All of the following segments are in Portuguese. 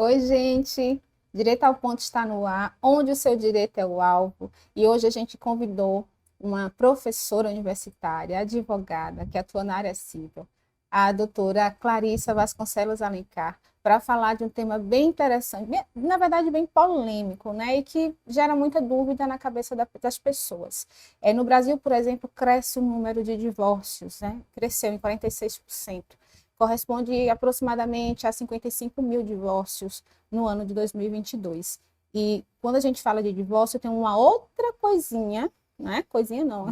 Oi, gente. Direito ao Ponto está no ar, onde o seu direito é o alvo. E hoje a gente convidou uma professora universitária, advogada, que atua na área civil, a doutora Clarissa Vasconcelos Alencar, para falar de um tema bem interessante, na verdade bem polêmico, né? E que gera muita dúvida na cabeça das pessoas. No Brasil, por exemplo, cresce o número de divórcios, né? Cresceu em 46%, corresponde aproximadamente a 55 mil divórcios no ano de 2022. E quando a gente fala de divórcio, tem uma outra coisinha, não é coisinha não,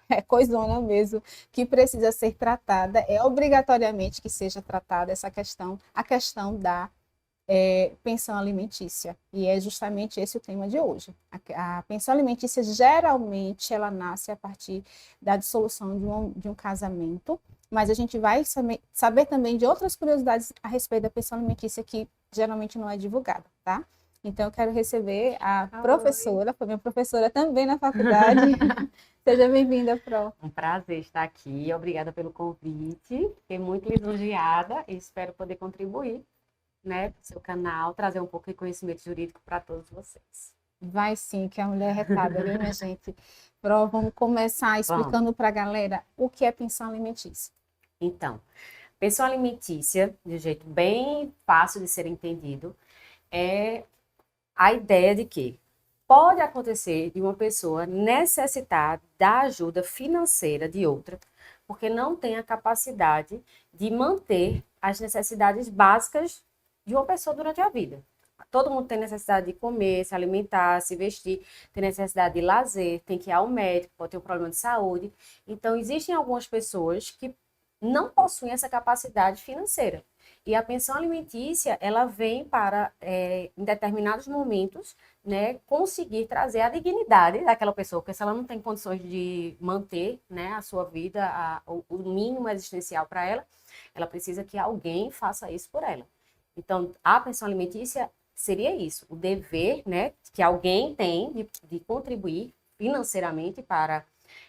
é coisona mesmo, que precisa ser tratada, é obrigatoriamente que seja tratada essa questão, a questão da pensão alimentícia. E é justamente esse o tema de hoje. A pensão alimentícia, geralmente, ela nasce a partir da dissolução de um casamento, mas a gente vai saber também de outras curiosidades a respeito da pensão alimentícia que geralmente não é divulgada, tá? Então, eu quero receber a Oi. professora, foi minha professora também na faculdade. Seja bem-vinda, Pro. Um prazer estar aqui. Obrigada pelo convite. Fiquei muito lisonjeada e espero poder contribuir, né, para o seu canal, trazer um pouco de conhecimento jurídico para todos vocês. Vai sim, que a mulher é retada, viu, minha gente? Pro, vamos começar Vamos. explicando para a galera o que é pensão alimentícia. Então, pensão alimentícia, de um jeito bem fácil de ser entendido, é a ideia de que pode acontecer de uma pessoa necessitar da ajuda financeira de outra, porque não tem a capacidade de manter as necessidades básicas de uma pessoa durante a vida. Todo mundo tem necessidade de comer, se alimentar, se vestir, tem necessidade de lazer, tem que ir ao médico, pode ter um problema de saúde. Então, existem algumas pessoas que não possuem essa capacidade financeira. E a pensão alimentícia, ela vem para, em determinados momentos, né, conseguir trazer a dignidade daquela pessoa, porque se ela não tem condições de manter, né, a sua vida, o mínimo existencial para ela, ela precisa que alguém faça isso por ela. Então, a pensão alimentícia seria isso, o dever, né, que alguém tem de contribuir financeiramente para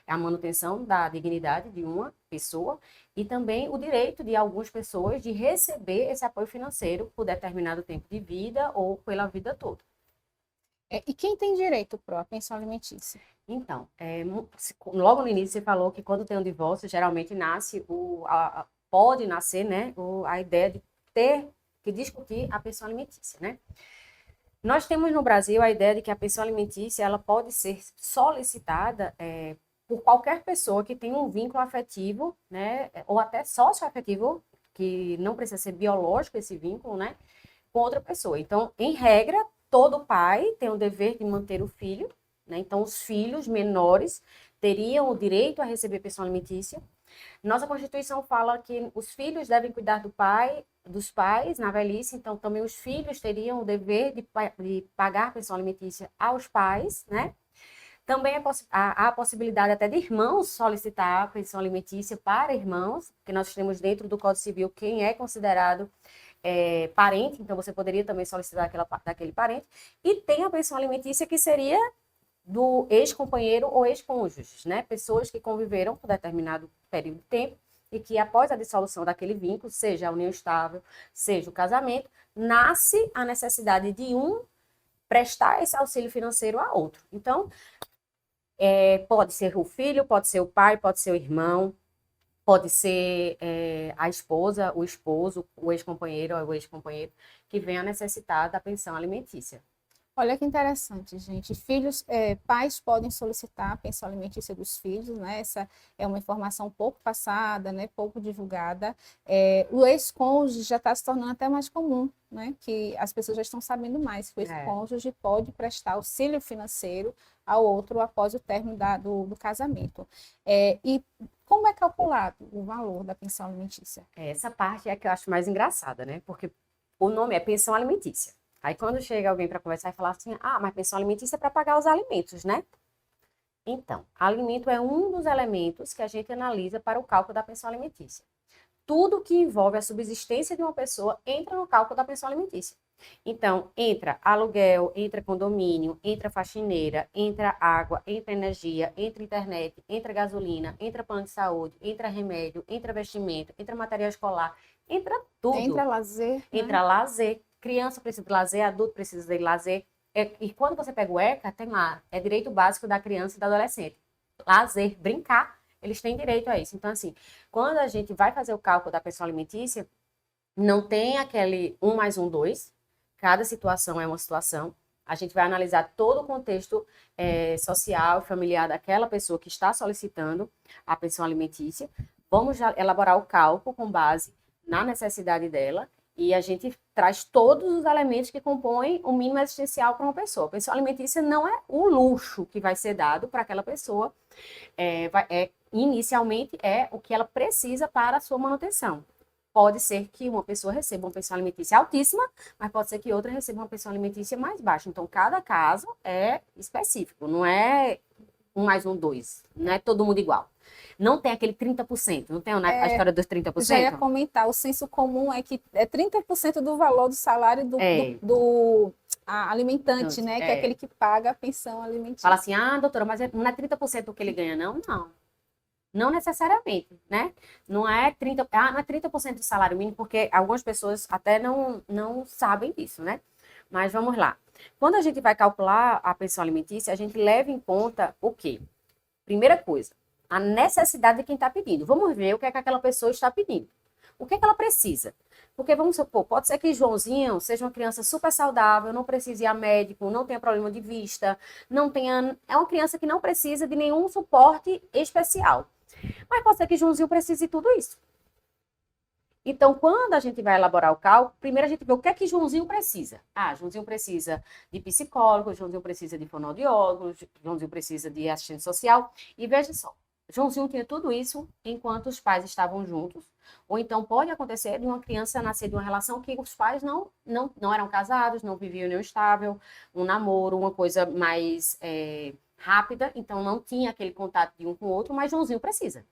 a manutenção da dignidade de uma pessoa e também o direito de algumas pessoas de receber esse apoio financeiro por determinado tempo de vida ou pela vida toda. E quem tem direito, Pro, à pensão alimentícia? Então, logo no início você falou que quando tem um divórcio, geralmente nasce pode nascer, né, a ideia de ter que discutir a pensão alimentícia, né? Nós temos no Brasil a ideia de que a pensão alimentícia ela pode ser solicitada por qualquer pessoa que tenha um vínculo afetivo, né, ou até socioafetivo, que não precisa ser biológico esse vínculo, né, com outra pessoa. Então, em regra, todo pai tem o dever de manter o filho, né, então os filhos menores teriam o direito a receber pensão alimentícia. Nossa Constituição fala que os filhos devem cuidar dos pais na velhice, então também os filhos teriam o dever de pagar pensão alimentícia aos pais, né? Também há a possibilidade até de irmãos solicitar a pensão alimentícia para irmãos, porque nós temos dentro do Código Civil quem é considerado parente, então você poderia também solicitar daquele parente. E tem a pensão alimentícia que seria do ex-companheiro ou ex-cônjuges, né? Pessoas que conviveram por determinado período de tempo e que após a dissolução daquele vínculo, seja a união estável, seja o casamento, nasce a necessidade de um prestar esse auxílio financeiro a outro. Então, pode ser o filho, pode ser o pai, pode ser o irmão, pode ser a esposa, o esposo, o ex-companheiro ou o ex-companheiro que venha a necessitar da pensão alimentícia. Olha que interessante, gente. Pais podem solicitar a pensão alimentícia dos filhos, né? Essa é uma informação pouco passada, né? Pouco divulgada. O ex-cônjuge já está se tornando até mais comum, né? Que as pessoas já estão sabendo mais que o É. ex-cônjuge pode prestar auxílio financeiro ao outro após o término do casamento. E como é calculado o valor da pensão alimentícia? Essa parte é a que eu acho mais engraçada, né? Porque o nome é pensão alimentícia. Aí quando chega alguém para conversar e falar assim, mas pensão alimentícia é para pagar os alimentos, né? Então, alimento é um dos elementos que a gente analisa para o cálculo da pensão alimentícia. Tudo que envolve a subsistência de uma pessoa entra no cálculo da pensão alimentícia. Então, entra aluguel, entra condomínio, entra faxineira, entra água, entra energia, entra internet, entra gasolina, entra plano de saúde, entra remédio, entra vestimento, entra material escolar, entra Entra tudo. lazer, né? Entra lazer. criança precisa de lazer, adulto precisa de lazer. E quando você pega o ECA, tem lá, é direito básico da criança e do adolescente. Lazer, brincar, eles têm direito a isso. Então, assim, quando a gente vai fazer o cálculo da pensão alimentícia, não tem aquele 1 mais 1, 2. Cada situação é uma situação. A gente vai analisar todo o contexto social e familiar daquela pessoa que está solicitando a pensão alimentícia. Vamos elaborar o cálculo com base na necessidade dela e a gente traz todos os elementos que compõem o mínimo existencial para uma pessoa. A pensão alimentícia não é o luxo que vai ser dado para aquela pessoa, inicialmente é o que ela precisa para a sua manutenção. Pode ser que uma pessoa receba uma pensão alimentícia altíssima, mas pode ser que outra receba uma pensão alimentícia mais baixa. Então, cada caso é específico, não é 1 mais 1, 2. Não é todo mundo igual. Não tem aquele 30%, não tem a história dos 30%? Já ia comentar, o senso comum é que é 30% do valor do salário do alimentante, né? Que é aquele que paga a pensão alimentícia. Fala assim, doutora, mas não é 30% do que ele ganha, não? Não. Não necessariamente, né? Não é 30% do salário mínimo, porque algumas pessoas até não sabem disso, né? Mas vamos lá. Quando a gente vai calcular a pensão alimentícia, a gente leva em conta o quê? Primeira coisa, a necessidade de quem está pedindo. Vamos ver o que é que aquela pessoa está pedindo. O que é que ela precisa? Porque, vamos supor, pode ser que Joãozinho seja uma criança super saudável, não precise ir a médico, não tenha problema de vista, é uma criança que não precisa de nenhum suporte especial. Mas pode ser que Joãozinho precise de tudo isso. Então, quando a gente vai elaborar o cálculo, primeiro a gente vê o que é que Joãozinho precisa. Joãozinho precisa de psicólogo, Joãozinho precisa de fonoaudiólogo, Joãozinho precisa de assistente social. E veja só, Joãozinho tinha tudo isso enquanto os pais estavam juntos. Ou então pode acontecer de uma criança nascer de uma relação que os pais não eram casados, não viviam em união estável, um namoro, uma coisa mais rápida, então não tinha aquele contato de um com o outro, mas Joãozinho precisa.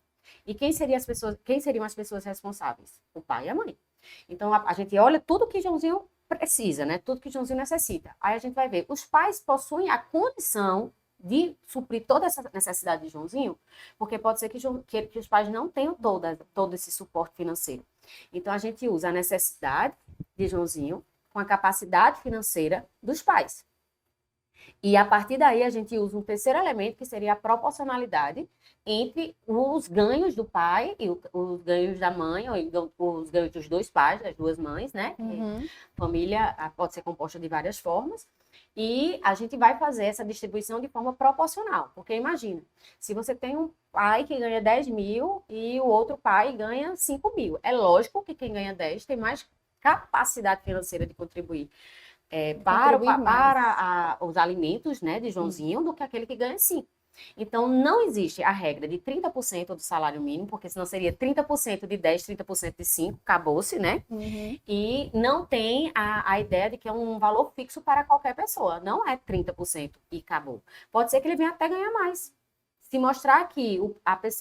E quem seriam as pessoas responsáveis? O pai e a mãe. Então a gente olha tudo que Joãozinho precisa, né? Tudo que Joãozinho necessita. Aí a gente vai ver, os pais possuem a condição de suprir toda essa necessidade de Joãozinho, porque pode ser que os pais não tenham todo esse suporte financeiro. Então a gente usa a necessidade de Joãozinho com a capacidade financeira dos pais. E a partir daí a gente usa um terceiro elemento, que seria a proporcionalidade entre os ganhos do pai e os ganhos da mãe, ou os ganhos dos dois pais, das duas mães, né? Uhum. Família pode ser composta de várias formas. E a gente vai fazer essa distribuição de forma proporcional. Porque imagina, se você tem um pai que ganha 10 mil e o outro pai ganha 5 mil. É lógico que quem ganha 10 tem mais capacidade financeira de contribuir. Para os alimentos, né, de Joãozinho, do que aquele que ganha 5. Então, não existe a regra de 30% do salário mínimo, porque senão seria 30% de 10, 30% de 5, acabou-se, né? Uhum. E não tem a ideia de que é um valor fixo para qualquer pessoa. Não é 30% e acabou. Pode ser que ele venha até ganhar mais. Se mostrar que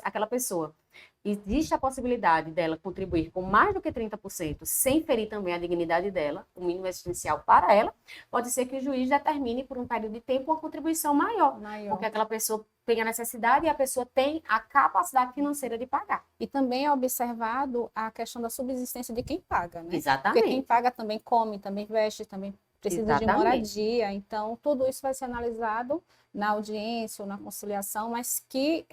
aquela pessoa existe a possibilidade dela contribuir com mais do que 30%, sem ferir também a dignidade dela, o mínimo existencial para ela, pode ser que o juiz determine por um período de tempo uma contribuição maior. Porque aquela pessoa tem a necessidade e a pessoa tem a capacidade financeira de pagar. E também é observado a questão da subsistência de quem paga, né? Exatamente. Porque quem paga também come, também veste, também precisa de moradia. Então, tudo isso vai ser analisado na audiência ou na conciliação, mas que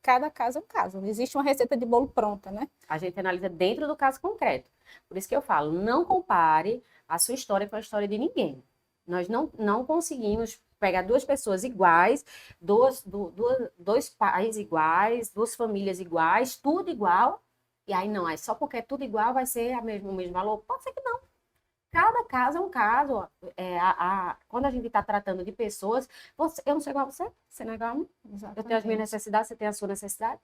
cada caso é um caso. Não existe uma receita de bolo pronta, né? A gente analisa dentro do caso concreto. Por isso que eu falo, não compare a sua história com a história de ninguém. Nós não conseguimos pegar duas pessoas iguais, dois pais iguais, duas famílias iguais, tudo igual, e aí não, só porque é tudo igual vai ser o mesmo valor. Pode ser que não. Cada caso é um caso. Quando a gente está tratando de pessoas, eu não sou igual a você, você não é igual a mim. Exatamente. Eu tenho as minhas necessidades, você tem a sua necessidade.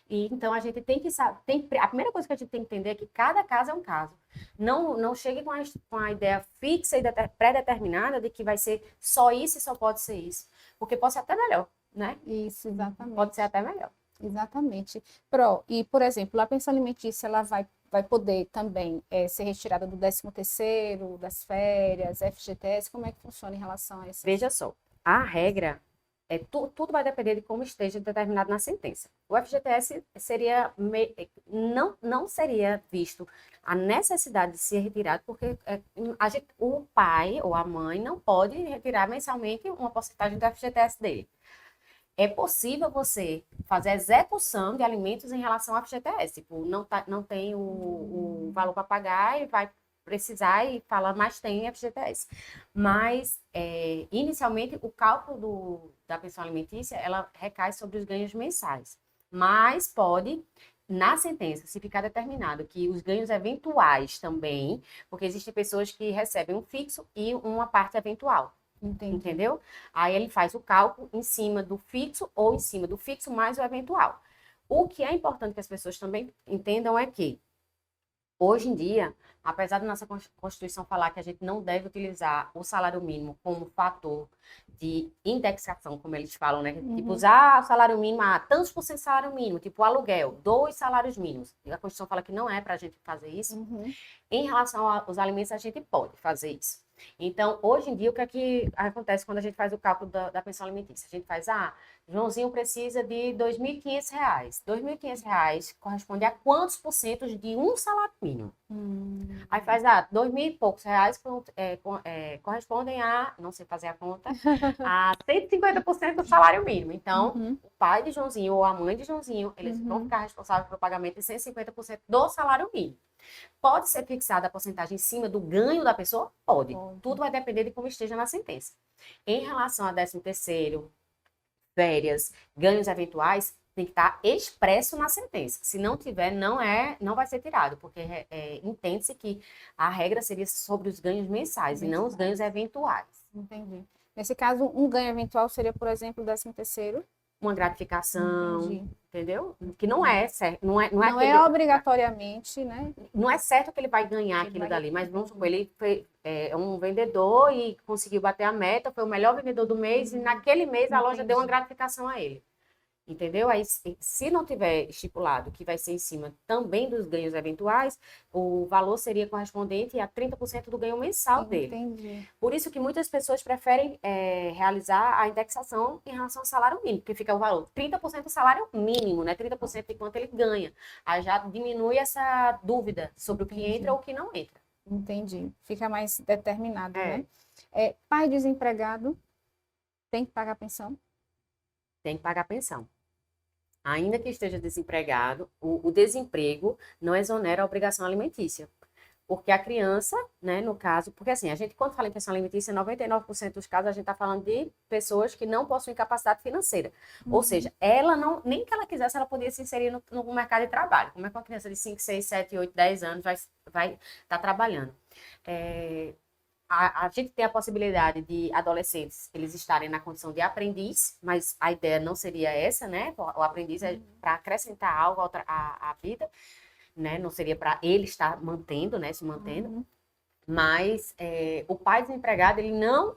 E então a gente tem que saber. A primeira coisa que a gente tem que entender é que cada caso é um caso. Não chegue com a ideia fixa e pré-determinada de que vai ser só isso e só pode ser isso. Porque pode ser até melhor, né? Isso, exatamente. Pode ser até melhor. Exatamente. E, por exemplo, a pensão alimentícia ela vai poder também ser retirada do 13º, das férias, FGTS, como é que funciona em relação a isso? Veja só, a regra tudo vai depender de como esteja determinado na sentença. O FGTS não seria visto a necessidade de ser retirado, porque o pai ou a mãe não pode retirar mensalmente uma porcentagem do FGTS dele. É possível você fazer a execução de alimentos em relação ao FGTS. Tipo, não tem o valor para pagar e vai precisar e fala, mas tem FGTS. Mas, inicialmente, o cálculo da pensão alimentícia, ela recai sobre os ganhos mensais. Mas pode, na sentença, se ficar determinado que os ganhos eventuais também, porque existem pessoas que recebem um fixo e uma parte eventual. Entendi. Entendeu? Aí ele faz o cálculo em cima do fixo ou em cima do fixo mais o eventual. O que é importante que as pessoas também entendam é que, hoje em dia, apesar da nossa Constituição falar que a gente não deve utilizar o salário mínimo como fator de indexação, como eles falam, né? Tipo, usar o salário mínimo, tantos por cento de salário mínimo, tipo aluguel, 2 salários mínimos. E a Constituição fala que não é para a gente fazer isso. Em relação aos alimentos, a gente pode fazer isso. Então, hoje em dia, o que é que acontece quando a gente faz o cálculo da pensão alimentícia? A gente faz, Joãozinho precisa de R$ 2.500. R$ 2.500 corresponde a quantos por cento de um salário mínimo? Aí faz, 2.000 e poucos reais correspondem a, não sei fazer a conta, a 150% do salário mínimo. Então, o pai de Joãozinho ou a mãe de Joãozinho, eles vão ficar responsáveis pelo pagamento de 150% do salário mínimo. Pode ser fixada a porcentagem em cima do ganho da pessoa? Pode. Tudo vai depender de como esteja na sentença. Em relação a 13º, férias, ganhos eventuais, tem que estar expresso na sentença. Se não tiver, não vai ser tirado, porque entende-se que a regra seria sobre os ganhos mensais e não os ganhos eventuais. Entendi. Nesse caso, um ganho eventual seria, por exemplo, o 13º? Uma gratificação, entendeu? Que não é certo. Não é obrigatoriamente, né? Não é certo que ele vai ganhar aquilo dali, mas vamos supor, ele é um vendedor e conseguiu bater a meta, foi o melhor vendedor do mês e naquele mês a loja deu uma gratificação a ele. Entendeu? Aí, se não tiver estipulado que vai ser em cima também dos ganhos eventuais, o valor seria correspondente a 30% do ganho mensal dele. Entendi. Por isso que muitas pessoas preferem realizar a indexação em relação ao salário mínimo, porque fica o valor 30% do salário mínimo, né? 30% de quanto ele ganha. Aí já diminui essa dúvida sobre o que entra ou o que não entra. Entendi. Fica mais determinado, né? Pai desempregado tem que pagar pensão? Tem que pagar pensão. Ainda que esteja desempregado, o desemprego não exonera a obrigação alimentícia. Porque a criança, né, no caso, porque assim, a gente quando fala em pensão alimentícia, 99% dos casos a gente está falando de pessoas que não possuem capacidade financeira. Ou seja, ela não, nem que ela quisesse, ela podia se inserir no mercado de trabalho. Como é que uma criança de 5, 6, 7, 8, 10 anos vai estar trabalhando? A gente tem a possibilidade de adolescentes eles estarem na condição de aprendiz, mas a ideia não seria essa, né? O aprendiz é para acrescentar algo à vida, né? Não seria para ele estar mantendo, né? Se mantendo. Mas o pai desempregado, ele não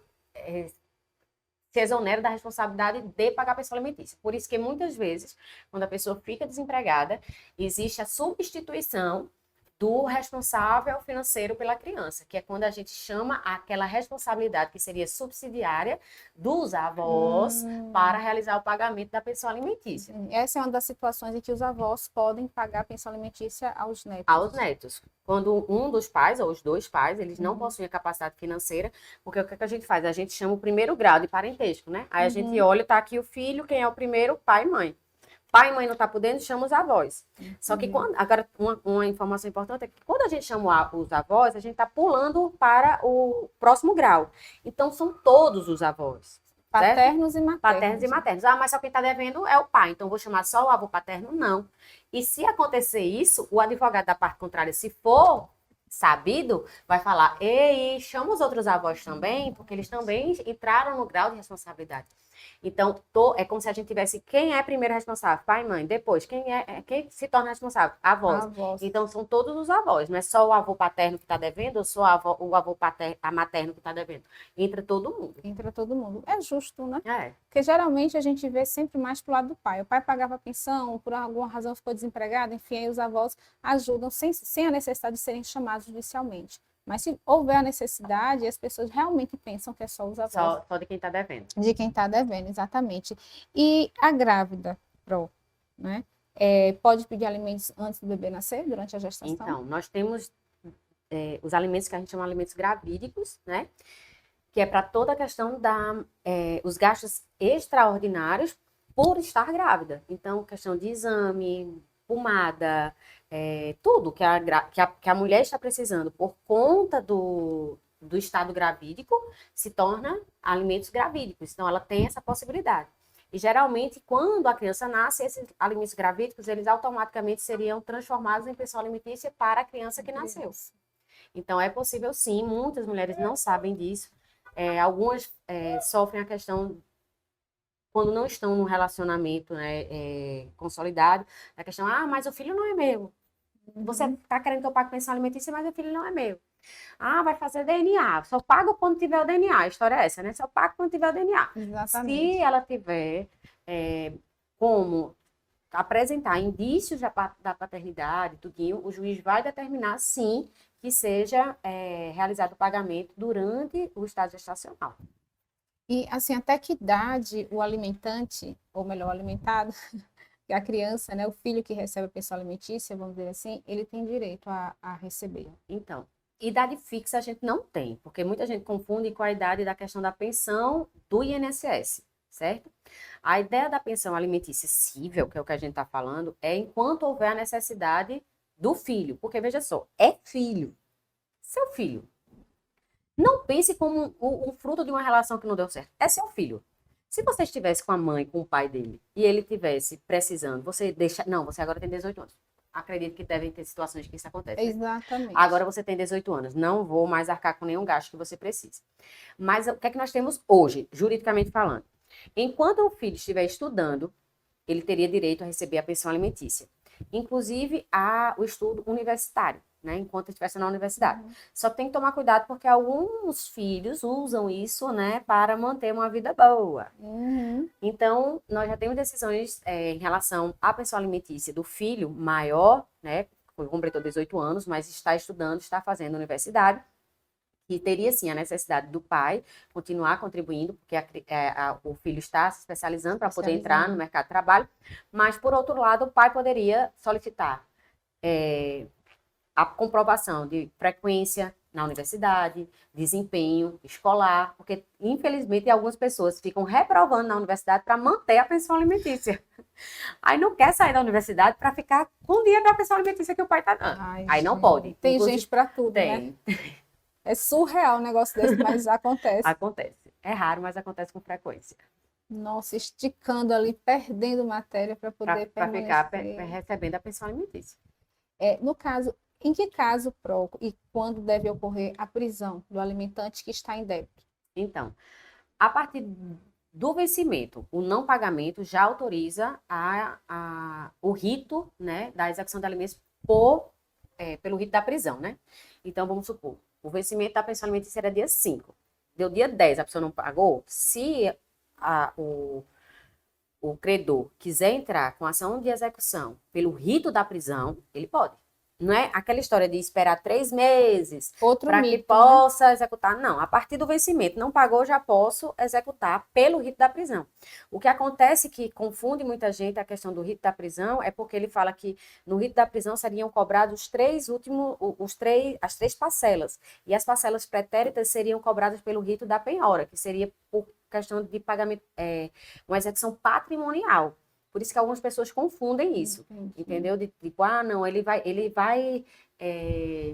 se exonera da responsabilidade de pagar a pensão alimentícia. Por isso que muitas vezes, quando a pessoa fica desempregada, existe a substituição do responsável financeiro pela criança, que é quando a gente chama aquela responsabilidade que seria subsidiária dos avós para realizar o pagamento da pensão alimentícia. Essa é uma das situações em que os avós podem pagar a pensão alimentícia aos netos. Aos netos. Quando um dos pais, ou os dois pais, eles não possuem a capacidade financeira, porque o que a gente faz? A gente chama o primeiro grau de parentesco, né? Aí a gente olha, tá aqui o filho, quem é o primeiro? Pai e mãe. Pai e mãe não está podendo, chama os avós. Só que, agora, uma informação importante é que quando a gente chama os avós, a gente está pulando para o próximo grau. Então, são todos os avós. Paternos e maternos. Paternos e maternos. Mas só quem está devendo é o pai. Então, vou chamar só o avô paterno? Não. E se acontecer isso, o advogado da parte contrária, se for sabido, vai falar, ei, chama os outros avós também, porque eles também entraram no grau de responsabilidade. Então, é como se a gente tivesse quem é primeiro responsável? Pai e mãe. Depois, quem se torna responsável? Avós. Então, são todos os avós. Não é só o avô paterno que está devendo ou só o avô paterno, a materno que está devendo. Entra todo mundo. Entra todo mundo. É justo, né? É. Porque geralmente a gente vê sempre mais pro lado do pai. O pai pagava pensão, por alguma razão ficou desempregado, enfim, aí os avós ajudam sem a necessidade de serem chamados judicialmente. Mas se houver a necessidade, as pessoas realmente pensam que é só os avós. Só de quem está devendo. De quem está devendo, exatamente. E a grávida, né? Pode pedir alimentos antes do bebê nascer, durante a gestação? Então, nós temos os alimentos que a gente chama de alimentos gravídicos, né? Que é para toda a questão os gastos extraordinários por estar grávida. Então, questão de exame, pomada, tudo que a mulher está precisando por conta do estado gravídico se torna alimentos gravídicos. Então, ela tem essa possibilidade. E, geralmente, quando a criança nasce, esses alimentos gravídicos, eles automaticamente seriam transformados em pensão alimentícia para a criança que nasceu. Então, é possível sim, muitas mulheres não sabem disso. Algumas sofrem a questão, quando não estão num relacionamento, né, consolidado, a questão, mas o filho não é meu. Você está querendo que eu pague pensão alimentícia, mas o filho não é meu. Vai fazer DNA, só paga quando tiver o DNA. A história é essa, né? Só paga quando tiver o DNA. Exatamente. Se ela tiver como apresentar indícios da paternidade, tudinho, o juiz vai determinar, sim, que seja realizado o pagamento durante o estado gestacional. E, assim, até que idade o alimentante, ou melhor, o alimentado, a criança, né, o filho que recebe a pensão alimentícia, vamos dizer assim, ele tem direito a receber? Então, idade fixa a gente não tem, porque muita gente confunde com a idade da questão da pensão do INSS, certo? A ideia da pensão alimentícia cível, que é o que a gente está falando, é enquanto houver a necessidade do filho. Porque, veja só, é filho. Seu filho. Não pense como um fruto de uma relação que não deu certo. É seu filho. Se você estivesse com a mãe, com o pai dele, e ele estivesse precisando, você deixa... Não, você agora tem 18 anos. Acredito que devem ter situações que isso acontece. Exatamente. Agora você tem 18 anos. Não vou mais arcar com nenhum gasto que você precise. Mas o que é que nós temos hoje, juridicamente falando? Enquanto o filho estiver estudando, ele teria direito a receber a pensão alimentícia. Inclusive o estudo universitário, né? Enquanto estivesse na universidade. Só tem que tomar cuidado porque alguns filhos usam isso, né, para manter uma vida boa. Então, nós já temos decisões em relação à pensão alimentícia do filho maior, né? Completou 18 anos, mas está estudando, está fazendo universidade. Que teria, sim, a necessidade do pai continuar contribuindo, porque o filho está se especializando para poder entrar no mercado de trabalho, mas, por outro lado, o pai poderia solicitar a comprovação de frequência na universidade, desempenho escolar, porque, infelizmente, algumas pessoas ficam reprovando na universidade para manter a pensão alimentícia. Aí não quer sair da universidade para ficar com o dinheiro da pensão alimentícia que o pai está dando. Aí não pode. Tem gente para tudo, né? É surreal um negócio desse, mas acontece. Acontece. É raro, mas acontece com frequência. Nossa, esticando ali, perdendo matéria para poder ficar recebendo a pensão alimentícia. No caso, em que caso, e quando deve ocorrer a prisão do alimentante que está em débito? Então, a partir do vencimento, o não pagamento já autoriza o rito, né, da execução de alimentos pelo rito da prisão, né? Então, vamos supor, o vencimento da pensão alimentícia era dia 5. Deu dia 10, a pessoa não pagou. Se o credor quiser entrar com ação de execução pelo rito da prisão, ele pode. Não é aquela história de esperar 3 meses para que possa executar. Não, a partir do vencimento, não pagou, já posso executar pelo rito da prisão. O que acontece que confunde muita gente a questão do rito da prisão é porque ele fala que no rito da prisão seriam cobrados as 3 parcelas. E as parcelas pretéritas seriam cobradas pelo rito da penhora, que seria por questão de pagamento, uma execução patrimonial. Por isso que algumas pessoas confundem isso, entendeu? De tipo, não, ele vai,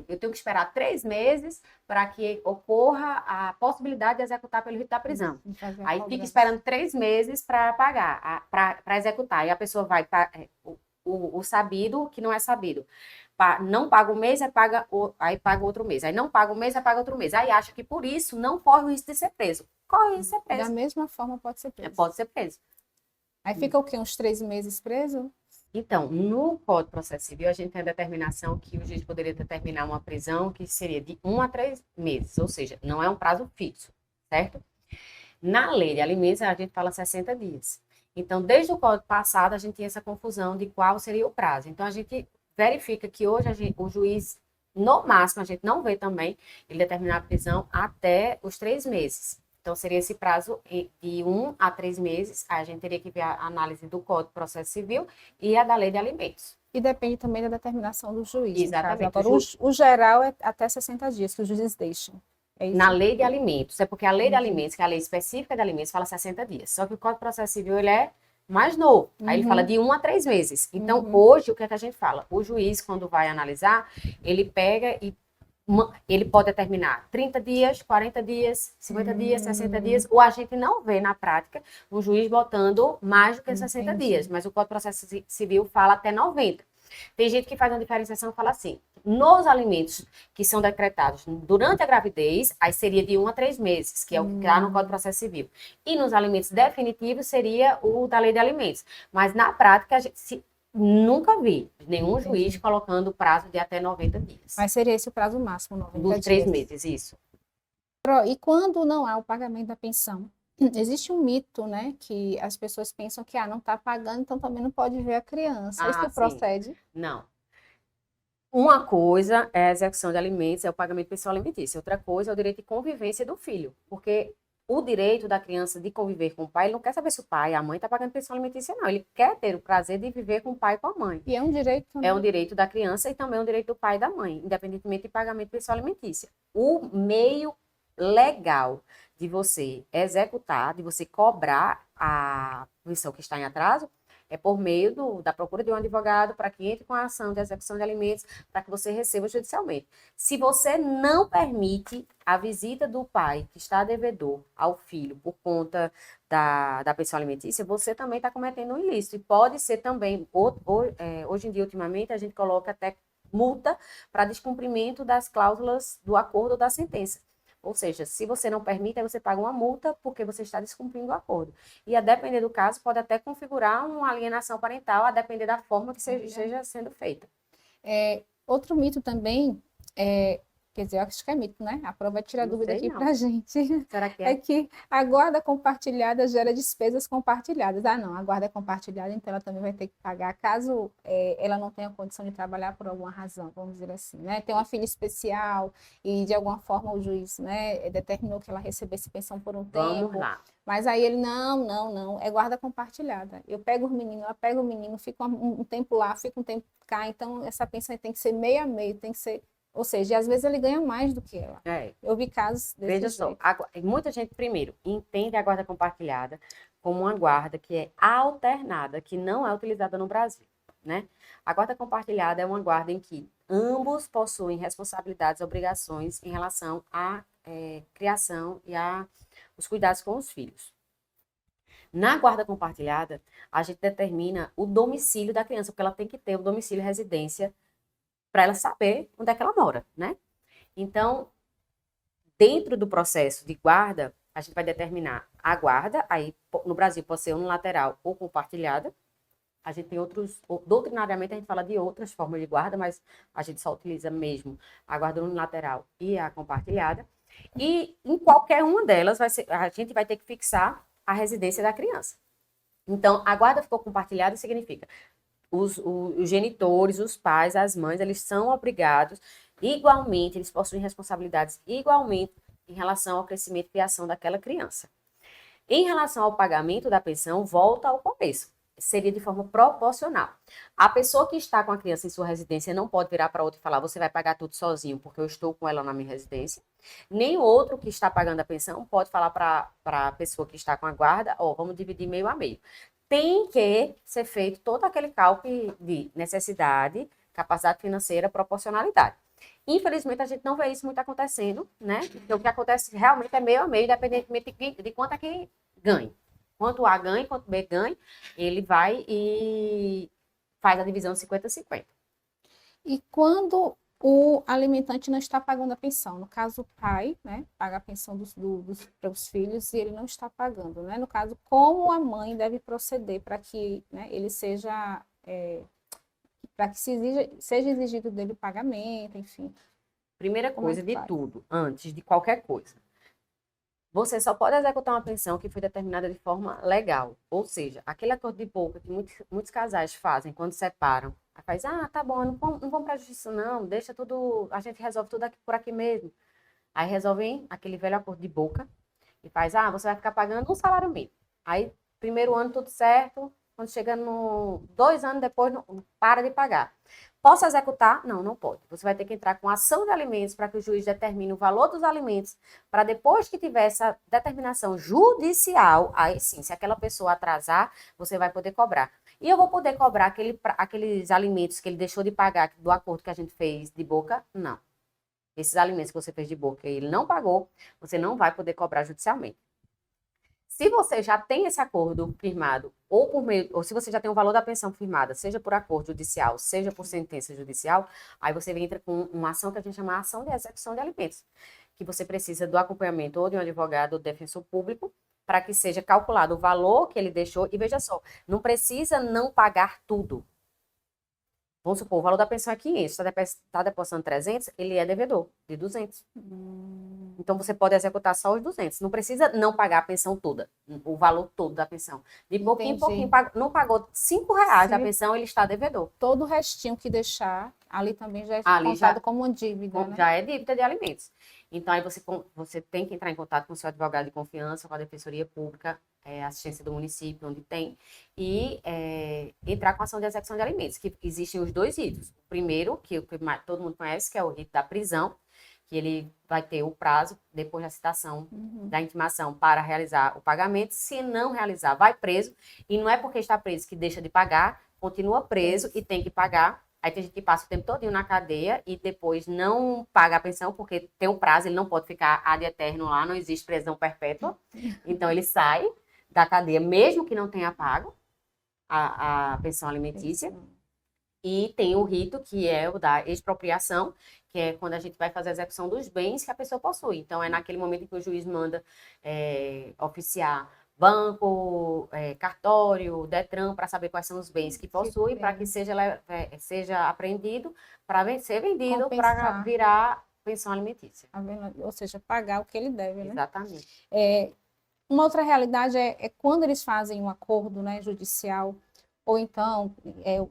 eu tenho que esperar 3 meses para que ocorra a possibilidade de executar pelo rito da prisão. Aí fica esperando 3 meses para pagar, para executar. E a pessoa vai, o sabido que não é sabido. Não paga um mês, aí paga outro mês. Aí não paga um mês, aí paga outro mês. Aí acha que por isso não corre o risco de ser preso. Corre o risco de ser preso. Da mesma forma pode ser preso. Pode ser preso. Aí fica o quê? Uns 3 meses preso? Então, no Código de Processo Civil, a gente tem a determinação que o juiz poderia determinar uma prisão que seria de 1 a 3 meses, ou seja, não é um prazo fixo, certo? Na lei de alimentos, a gente fala 60 dias. Então, desde o Código passado, a gente tinha essa confusão de qual seria o prazo. Então, a gente verifica que hoje o juiz No máximo, a gente não vê também ele determinar a prisão até os 3 meses. Então, seria esse prazo de 1 a 3 meses. Aí a gente teria que ver a análise do Código de Processo Civil e a da Lei de Alimentos. E depende também da determinação do juiz, no caso. Exatamente. Agora, o geral é até 60 dias que os juízes deixam. É Na isso? Lei de Alimentos, é porque a Lei de Entendi. Alimentos, que é a lei específica de alimentos, fala 60 dias. Só que o Código de Processo Civil, ele é mais novo. Aí ele fala Uhum, de 1 a 3 meses. Então, uhum. hoje, o que é que a gente fala? O juiz, quando vai analisar, ele pega e ele pode determinar 30 dias, 40 dias, 50 dias, 60 dias. Ou a gente não vê na prática um juiz botando mais do que 60 dias, Entendi. mas o Código de Processo Civil fala até 90. Tem gente que faz uma diferenciação e fala assim: nos alimentos que são decretados durante a gravidez, aí seria de 1 a 3 meses, que é o que está no Código de Processo Civil. E nos alimentos definitivos seria o da Lei de Alimentos. Mas na prática, nunca vi nenhum juiz Entendi. colocando prazo de até 90 dias. Mas seria esse o prazo máximo, 90 Dos 3 dias. meses, isso. E quando não há o pagamento da pensão? Existe um mito, né, que as pessoas pensam que não está pagando, então também não pode ver a criança. Ah, Isso sim. procede? Não. Uma coisa é a execução de alimentos, é o pagamento pessoal alimentício. Outra coisa é o direito de convivência do filho. Porque o direito da criança de conviver com o pai, ele não quer saber se o pai e a mãe estão pagando pensão alimentícia, não. Ele quer ter o prazer de viver com o pai e com a mãe. E é um direito É também. um direito da criança e também um direito do pai e da mãe, independentemente de pagamento pessoal alimentícia. O meio legal de você executar, de você cobrar a pensão que está em atraso, é por meio da procura de um advogado para que entre com a ação de execução de alimentos, para que você receba judicialmente. Se você não permite a visita do pai que está devedor ao filho por conta da pensão alimentícia, você também está cometendo um ilícito. E pode ser também, hoje em dia, ultimamente, a gente coloca até multa para descumprimento das cláusulas do acordo ou da sentença. Ou seja, se você não permite, aí você paga uma multa porque você está descumprindo o acordo. E a depender do caso, pode até configurar uma alienação parental, a depender da forma que esteja sendo feita. Outro mito também, quer dizer, eu acho que é mito, né? A prova vai tirar Não dúvida sei, aqui não. pra gente. Será que É é? que a guarda compartilhada gera despesas compartilhadas. Ah, não, a guarda é compartilhada, então ela também vai ter que pagar caso ela não tenha condição de trabalhar por alguma razão, vamos dizer assim, né? Tem uma filha especial e de alguma forma o juiz, né, determinou que ela recebesse pensão por um Vamos tempo, lá. mas aí ele, não, é guarda compartilhada. Eu pego os meninos, ela pega o menino, fica um tempo lá, fica um tempo cá, então essa pensão tem que ser meio a meio, tem que ser, ou seja, às vezes ele ganha mais do que ela. É. Eu vi casos desse Veja só, jeito. muita gente, primeiro, entende a guarda compartilhada como uma guarda que é alternada, que não é utilizada no Brasil, né? A guarda compartilhada é uma guarda em que ambos possuem responsabilidades e obrigações em relação à criação e os cuidados com os filhos. Na guarda compartilhada, a gente determina o domicílio da criança, porque ela tem que ter o domicílio e residência para ela saber onde é que ela mora, né? Então, dentro do processo de guarda, a gente vai determinar a guarda, aí no Brasil pode ser unilateral ou compartilhada. A gente tem doutrinariamente a gente fala de outras formas de guarda, mas a gente só utiliza mesmo a guarda unilateral e a compartilhada. E em qualquer uma delas, a gente vai ter que fixar a residência da criança. Então, a guarda ficou compartilhada significa os genitores, os pais, as mães, eles são obrigados igualmente, eles possuem responsabilidades igualmente em relação ao crescimento e criação daquela criança. Em relação ao pagamento da pensão, volta ao começo. Seria de forma proporcional. A pessoa que está com a criança em sua residência não pode virar para outra e falar: você vai pagar tudo sozinho porque eu estou com ela na minha residência. Nem o outro que está pagando a pensão pode falar para a pessoa que está com a guarda: vamos dividir meio a meio. Tem que ser feito todo aquele cálculo de necessidade, capacidade financeira, proporcionalidade. Infelizmente, a gente não vê isso muito acontecendo, né? Então, o que acontece realmente é meio a meio, independentemente de quanto é que ganha. Quanto A ganha, quanto B ganha, ele vai e faz a divisão 50-50. E quando o alimentante não está pagando a pensão, no caso o pai, né, paga a pensão para os filhos e ele não está pagando, né? No caso, como a mãe deve proceder para que, né, ele seja, para que seja exigido dele o pagamento, enfim. Primeira Como é coisa que de faz? tudo, antes de qualquer coisa, você só pode executar uma pensão que foi determinada de forma legal. Ou seja, aquele acordo de boca que muitos casais fazem quando separam Aí faz, tá bom, não vamos pra justiça não, deixa tudo, a gente resolve tudo aqui, por aqui mesmo. Aí resolvem aquele velho acordo de boca e faz, você vai ficar pagando um salário mínimo. Aí, primeiro ano tudo certo, quando chega no 2 anos depois, não, para de pagar. Posso executar? Não, não pode. Você vai ter que entrar com ação de alimentos para que o juiz determine o valor dos alimentos, para depois que tiver essa determinação judicial, aí sim, se aquela pessoa atrasar, você vai poder cobrar. E eu vou poder cobrar aqueles alimentos que ele deixou de pagar do acordo que a gente fez de boca? Não. Esses alimentos que você fez de boca e ele não pagou, você não vai poder cobrar judicialmente. Se você já tem esse acordo firmado, ou se você já tem o valor da pensão firmada, seja por acordo judicial, seja por sentença judicial, aí você entra com uma ação que a gente chama de ação de execução de alimentos, que você precisa do acompanhamento ou de um advogado ou defensor público, para que seja calculado o valor que ele deixou. E veja só, não precisa não pagar tudo. Vamos supor, o valor da pensão é 500, está depositando 300, ele é devedor de 200. Então, você pode executar só os 200. Não precisa não pagar a pensão toda, o valor todo da pensão. De pouquinho em pouquinho, não pagou R$ 5 da pensão, ele está devedor. Todo o restinho que deixar, ali também já é contado como uma dívida, né? Já é dívida de alimentos. Então, aí você tem que entrar em contato com o seu advogado de confiança, com a Defensoria Pública, assistência do município, onde tem, e entrar com ação de execução de alimentos, que existem os dois ritos. O primeiro, que todo mundo conhece, que é o rito da prisão, que ele vai ter o prazo, depois da citação da intimação, para realizar o pagamento. Se não realizar, vai preso, e não é porque está preso que deixa de pagar, continua preso e tem que pagar. Aí tem gente que passa o tempo todinho na cadeia e depois não paga a pensão, porque tem um prazo, ele não pode ficar ad eterno lá, não existe prisão perpétua. Então, ele sai da cadeia, mesmo que não tenha pago a pensão alimentícia. E tem o rito, que é o da expropriação, que é quando a gente vai fazer a execução dos bens que a pessoa possui. Então, é naquele momento em que o juiz manda oficiar banco, cartório, Detran, para saber quais são os bens que possui, para que seja apreendido, para ser vendido, para virar pensão alimentícia. Ou seja, pagar o que ele deve, né? Exatamente. Uma outra realidade é quando eles fazem um acordo, né, judicial, ou então,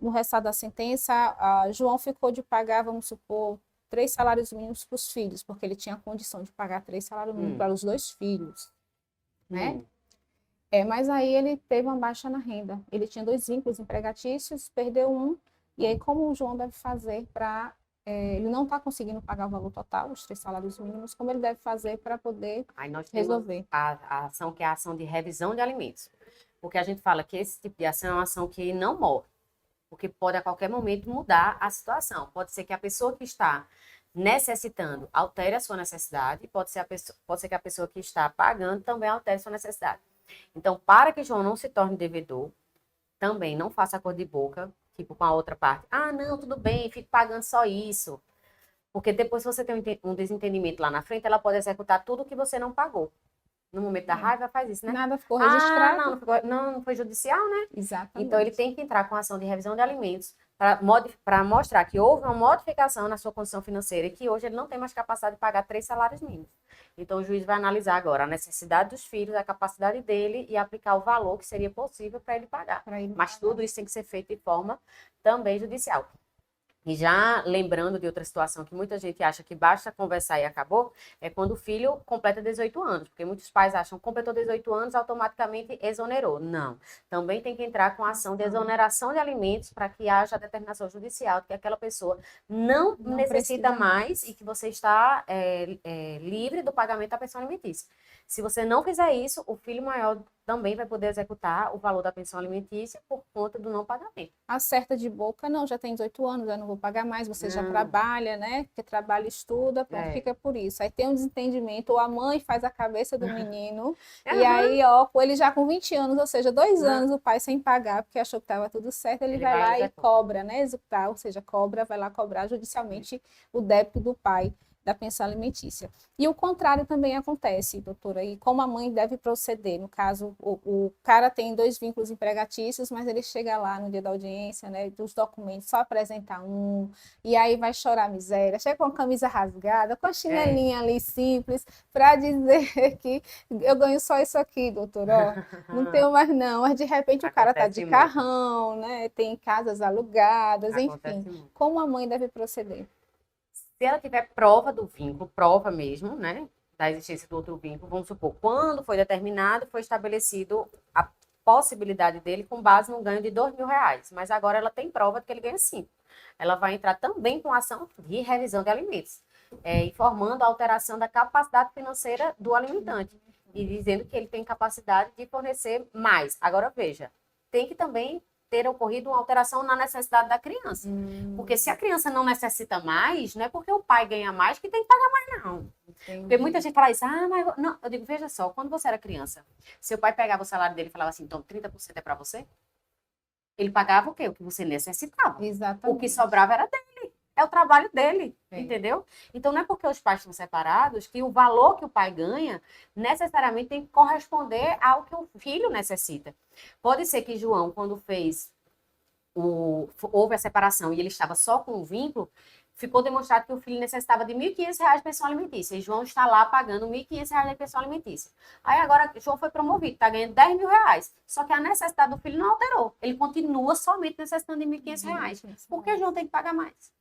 no resultado da sentença, João ficou de pagar, vamos supor, 3 salários mínimos para os filhos, porque ele tinha a condição de pagar 3 salários mínimos para os 2 filhos, né? Mas aí ele teve uma baixa na renda. Ele tinha 2 vínculos empregatícios, perdeu um, e aí como o João deve fazer para... ele não está conseguindo pagar o valor total, os 3 salários mínimos, como ele deve fazer para poder aí nós resolver? A ação que é a ação de revisão de alimentos. Porque a gente fala que esse tipo de ação é uma ação que não morre, porque pode a qualquer momento mudar a situação. Pode ser que a pessoa que está necessitando altere a sua necessidade, pode ser que a pessoa que está pagando também altere a sua necessidade. Então, para que João não se torne devedor, também não faça acordo de boca, tipo com a outra parte. Não, tudo bem, fico pagando só isso. Porque depois, se você tem um desentendimento lá na frente, ela pode executar tudo que você não pagou. No momento da raiva, faz isso, né? Nada ficou registrado. Não foi judicial, né? Exatamente. Então, ele tem que entrar com ação de revisão de alimentos para mostrar que houve uma modificação na sua condição financeira e que hoje ele não tem mais capacidade de pagar 3 salários mínimos. Então, o juiz vai analisar agora a necessidade dos filhos, a capacidade dele e aplicar o valor que seria possível para ele pagar. Mas tudo isso tem que ser feito de forma também judicial. E já lembrando de outra situação que muita gente acha que basta conversar e acabou, é quando o filho completa 18 anos, porque muitos pais acham que completou 18 anos, automaticamente exonerou. Não. Também tem que entrar com a ação de exoneração de alimentos para que haja a determinação judicial de que aquela pessoa não necessita mais e que você está livre do pagamento da pensão alimentícia. Se você não fizer isso, o filho maior também vai poder executar o valor da pensão alimentícia por conta do não pagamento. Acerta de boca, não, já tem 18 anos, já não vou pagar mais, você já trabalha, né? Porque trabalha e estuda, pronto, fica por isso. Aí tem um desentendimento, ou a mãe faz a cabeça do menino, e aí, ele já com 20 anos, ou seja, 2 anos o pai sem pagar, porque achou que estava tudo certo, ele vai lá e cobra, né? Executar, ou seja, vai lá cobrar judicialmente o débito do pai. da pensão alimentícia. E o contrário também acontece, doutora, e como a mãe deve proceder? No caso, o cara tem 2 vínculos empregatícios, mas ele chega lá no dia da audiência, né, dos documentos, só apresentar um, e aí vai chorar miséria, chega com a camisa rasgada, com a chinelinha ali simples, para dizer que eu ganho só isso aqui, doutora, ó, não tenho mais não, mas de repente o cara tá de Acontece muito. carrão, né, tem casas alugadas, enfim. Acontece muito. Como a mãe deve proceder? Se ela tiver prova do vínculo, prova mesmo, né, da existência do outro vínculo, vamos supor, quando foi determinado, foi estabelecido a possibilidade dele com base no ganho de R$ 2.000, mas agora ela tem prova de que ele ganha 5. Ela vai entrar também com ação de revisão de alimentos, informando a alteração da capacidade financeira do alimentante e dizendo que ele tem capacidade de fornecer mais. Agora, veja, tem que também ter ocorrido uma alteração na necessidade da criança. Porque se a criança não necessita mais, não é porque o pai ganha mais que tem que pagar mais, não. Porque muita gente fala isso, mas não. Eu digo, veja só, quando você era criança, seu pai pegava o salário dele e falava assim, então 30% é para você? Ele pagava o quê? O que você necessitava. Exatamente. O que sobrava era dele. É o trabalho dele, entendeu? Então, não é porque os pais estão separados que o valor que o pai ganha necessariamente tem que corresponder ao que o filho necessita. Pode ser que João, quando houve a separação e ele estava só com o vínculo, ficou demonstrado que o filho necessitava de R$ 1.500 de pensão alimentícia. E João está lá pagando R$ 1.500 de pensão alimentícia. Aí agora João foi promovido, está ganhando R$ 10.000. Só que a necessidade do filho não alterou. Ele continua somente necessitando de R$ 1.500. Por que João tem que pagar mais?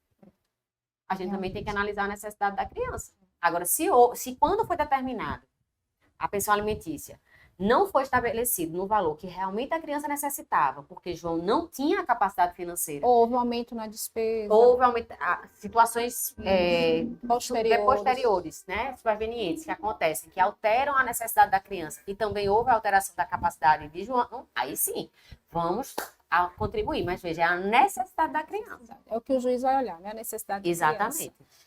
A gente também tem que analisar a necessidade da criança. Agora, se quando foi determinado a pensão alimentícia não foi estabelecido no valor que realmente a criança necessitava, porque João não tinha a capacidade financeira. Houve um aumento na despesa. Houve situações posteriores, né, supervenientes que acontecem, que alteram a necessidade da criança, e também houve a alteração da capacidade de João, aí sim, vamos contribuir. Mas veja, é a necessidade da criança. É o que o juiz vai olhar, né? A necessidade da Exatamente. criança.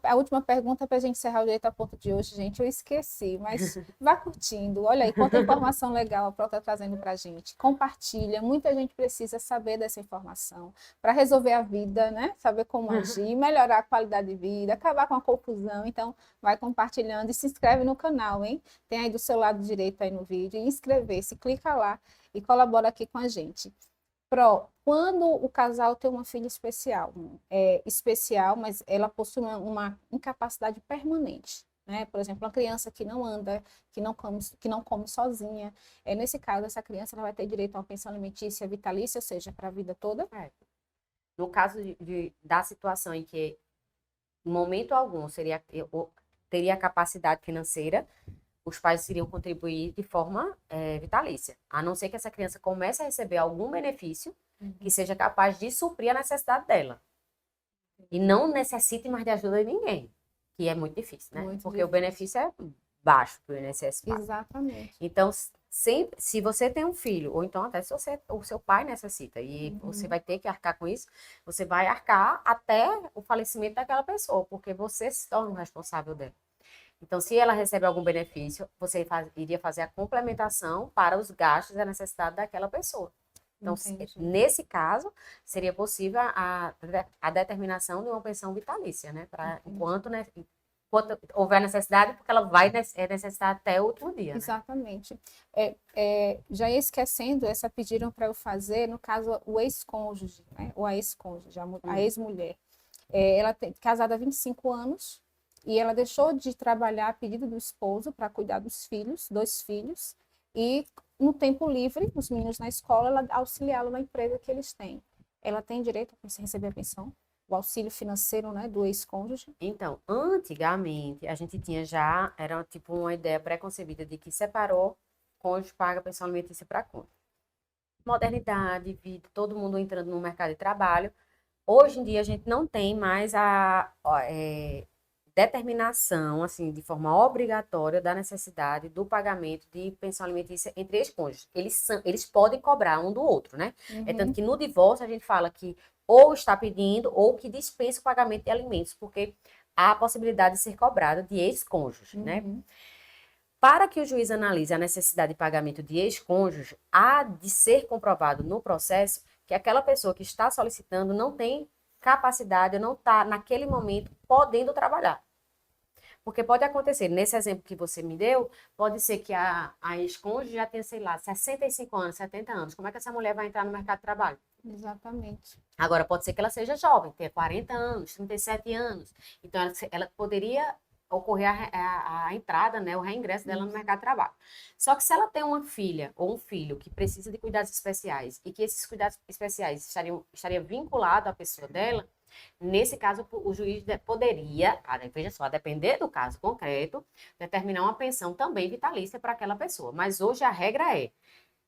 A última pergunta para a gente encerrar o Direito a Ponto de hoje, gente, eu esqueci, mas vá curtindo, olha aí, quanta informação legal a Pro está trazendo para a gente, compartilha, muita gente precisa saber dessa informação, para resolver a vida, né, saber como agir, melhorar a qualidade de vida, acabar com a confusão, então vai compartilhando e se inscreve no canal, hein, tem aí do seu lado direito aí no vídeo, e inscrever-se, clica lá e colabora aqui com a gente. Pro, quando o casal tem uma filha especial, mas ela possui uma incapacidade permanente, né? Por exemplo, uma criança que não anda, que não come sozinha, nesse caso, essa criança ela vai ter direito a uma pensão alimentícia vitalícia, ou seja, para a vida toda? No caso da situação em que, em momento algum, teria capacidade financeira, os pais iriam contribuir de forma vitalícia, a não ser que essa criança comece a receber algum benefício que seja capaz de suprir a necessidade dela. E não necessite mais de ajuda de ninguém, que é muito difícil, né? Porque o benefício é baixo para o INSS. Exatamente. Então, sempre, se você tem um filho, ou então até se o seu pai necessita, e você vai ter que arcar com isso, você vai arcar até o falecimento daquela pessoa, porque você se torna o responsável dela. Então, se ela recebe algum benefício, você iria fazer a complementação para os gastos e a necessidade daquela pessoa. Então, nesse caso, seria possível a determinação de uma pensão vitalícia, né? Enquanto houver necessidade, porque ela vai necessitar até o último dia. Exatamente. Já ia esquecendo, essa pediram para eu fazer, no caso, o ex-cônjuge, né? Ou a ex-cônjuge, a ex-mulher. Ela tem casada há 25 anos, e ela deixou de trabalhar a pedido do esposo para cuidar dos filhos, 2 filhos, e no tempo livre, os meninos na escola, ela auxiliá-lo na empresa que eles têm. Ela tem direito a receber a pensão, o auxílio financeiro, né, do ex-cônjuge? Então, antigamente, a gente era tipo uma ideia pré-concebida de que separou, cônjuge paga pensão alimentícia para cônjuge. Modernidade, vida, todo mundo entrando no mercado de trabalho. Hoje em dia, a gente não tem mais a determinação, assim, de forma obrigatória da necessidade do pagamento de pensão alimentícia entre ex-cônjuges. Eles podem cobrar um do outro, né? É tanto que no divórcio a gente fala que ou está pedindo ou que dispensa o pagamento de alimentos, porque há a possibilidade de ser cobrado de ex-cônjuges, né? Para que o juiz analise a necessidade de pagamento de ex-cônjuge, há de ser comprovado no processo que aquela pessoa que está solicitando não tem capacidade, não está naquele momento podendo trabalhar. Porque pode acontecer, nesse exemplo que você me deu, pode ser que a ex-cônjuge já tenha, sei lá, 65 anos, 70 anos. Como é que essa mulher vai entrar no mercado de trabalho? Exatamente. Agora, pode ser que ela seja jovem, tenha 40 anos, 37 anos. Então, ela poderia ocorrer a entrada, né, o reingresso dela no mercado de trabalho. Só que se ela tem uma filha ou um filho que precisa de cuidados especiais e que esses cuidados especiais estariam vinculados à pessoa dela, nesse caso, o juiz poderia, veja só, a depender do caso concreto, determinar uma pensão também vitalícia para aquela pessoa. Mas hoje a regra é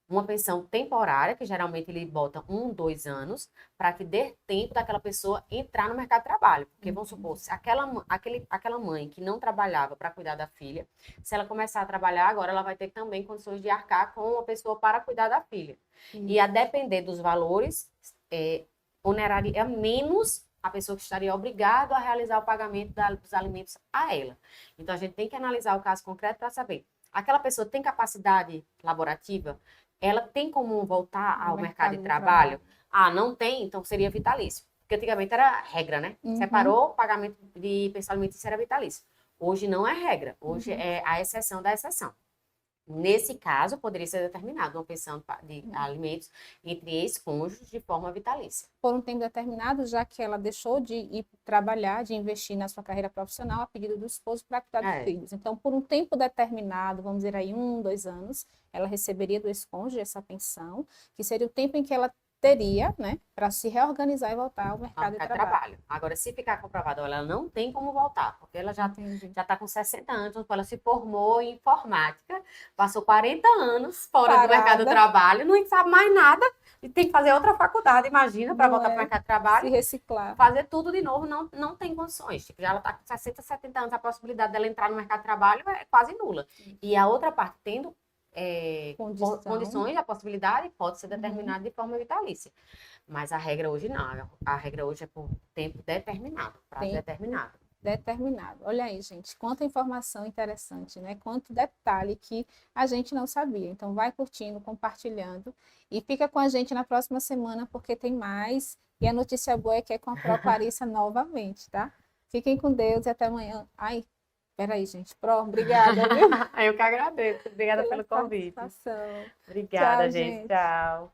uma pensão temporária, que geralmente ele bota 1, 2 anos, para que dê tempo daquela pessoa entrar no mercado de trabalho. Porque, vamos supor, se aquela mãe que não trabalhava para cuidar da filha, se ela começar a trabalhar, agora ela vai ter também condições de arcar com uma pessoa para cuidar da filha. E a depender dos valores, oneraria menos a pessoa que estaria obrigada a realizar o pagamento dos alimentos a ela. Então, a gente tem que analisar o caso concreto para saber, aquela pessoa tem capacidade laborativa? Ela tem como voltar ao mercado de trabalho? Ah, não tem? Então seria vitalício. Porque antigamente era regra, né? Separou, o pagamento de pensão alimentícia era vitalício. Hoje não é regra. Hoje é a exceção da exceção. Nesse caso, poderia ser determinado uma pensão de alimentos entre ex-cônjuges de forma vitalícia. Por um tempo determinado, já que ela deixou de ir trabalhar, de investir na sua carreira profissional a pedido do esposo para cuidar dos filhos. Então, por um tempo determinado, vamos dizer aí 1, 2 anos, ela receberia do ex-cônjuge essa pensão, que seria o tempo em que ela teria, né, para se reorganizar e voltar ao mercado de trabalho. Agora, se ficar comprovado, ela não tem como voltar, porque ela já está com 60 anos, ela se formou em informática, passou 40 anos fora do mercado de trabalho, não sabe mais nada, e tem que fazer outra faculdade, imagina, para voltar para o mercado de trabalho. Se reciclar. Fazer tudo de novo, não tem condições. Tipo, já ela está com 60, 70 anos, a possibilidade dela entrar no mercado de trabalho é quase nula. E a outra parte, tendo condições, a possibilidade pode ser determinada de forma vitalícia. Mas a regra hoje não. A regra hoje é por tempo determinado, prazo determinado. Determinado. Olha aí, gente, quanta informação interessante, né? Quanto detalhe que a gente não sabia. Então, vai curtindo, compartilhando e fica com a gente na próxima semana porque tem mais. E a notícia boa é que é com a Pró Clarissa novamente, tá? Fiquem com Deus e até amanhã. Ai, peraí, gente. Pró, obrigada, viu? Eu que agradeço. Obrigada pelo convite. Obrigada, tchau, gente. Tchau.